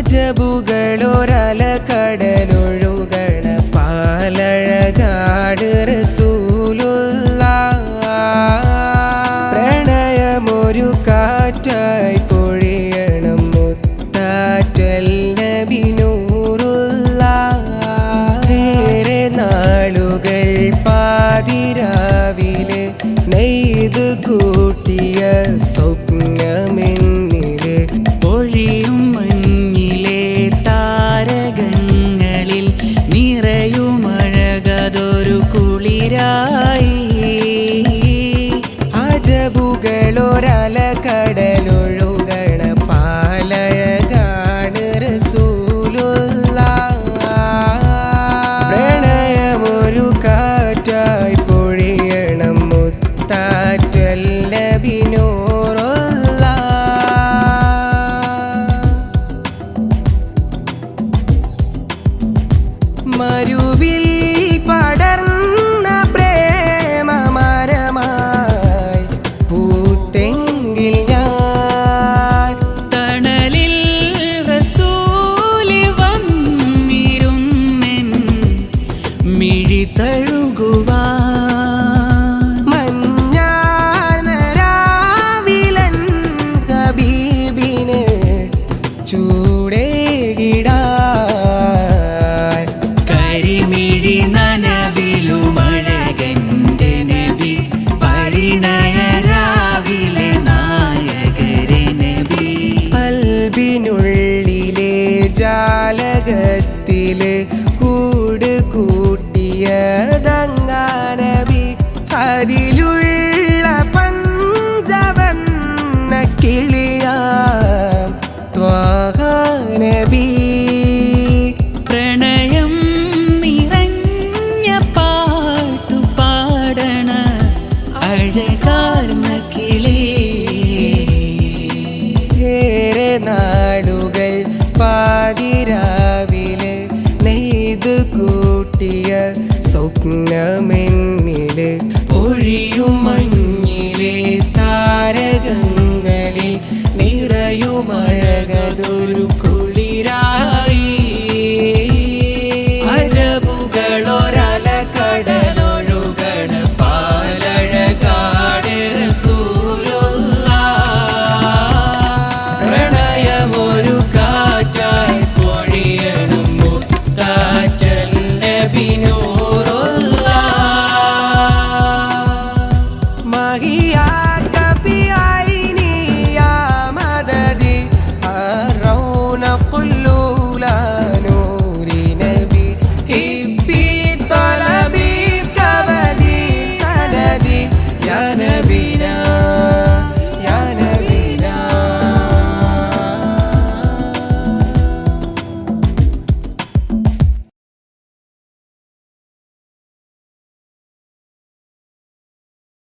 അജബുകളൊരലകടലൊഴുകണ പാലഴകാട് റസൂലുള്ളാഹ് പ്രണയമൊരു കാറ്റായി പൊഴിയണം മുത്താറ്റൽ നബി നൂറുള്ളാഹ് ഏറെ നാളുകൾ പാതിരാവിലെ നെയ്ത് കൂട്ടിയ സ്വപ്നമെന്നിലെ പൊഴിയും മഞ്ഞിലെ താരകങ്ങളിൽ നിറയുമഴകതൊരു കുളിരായി അജബുകളൊരലകടലൊഴുകണ പാലഴകാണ് റസൂലുള്ളാഹ് പ്രണയമൊരു കാറ്റായി പൊഴിയണം മുത്താറ്റൽ നബി നൂറുള്ളാഹ് മരുവിൽ പടർന്ന പ്രേമമരമായി പൂത്തെങ്കിൽ ഞാൻ തണലിൽ റസൂല് വന്നിരുന്നെൻ മിഴി തഴുകുവാൻ മഞ്ഞാർന്ന രാവിലൻ ഹബീബിന് ചൂടേകിടാൻ കരിമിഴി നനവിലുമഴകന്റെ നബി പരിണയ രാവിലെ നായകരെ നബി കൽബിനുള്ളിലെ ജാലകത്തിലെ കൂട് കൂട്ടിയതങ്ങാനബി അതിലുള്ള പഞ്ചവന്ന കിളിയാം ത്വാഹ നബി പ്രണയം നിറഞ്ഞ പാട്ടു പാടണ അഴകാർന്ന കിളി ഏറെ നാടുകൾ പാതിരാവിലെ നെയ്ത് കൂട്ടിയ സ്വപ്നമെന്നില് ഒഴിയും മഞ്ഞിലെ താരകങ്ങളിൽ നിറയുമഴകതൊരു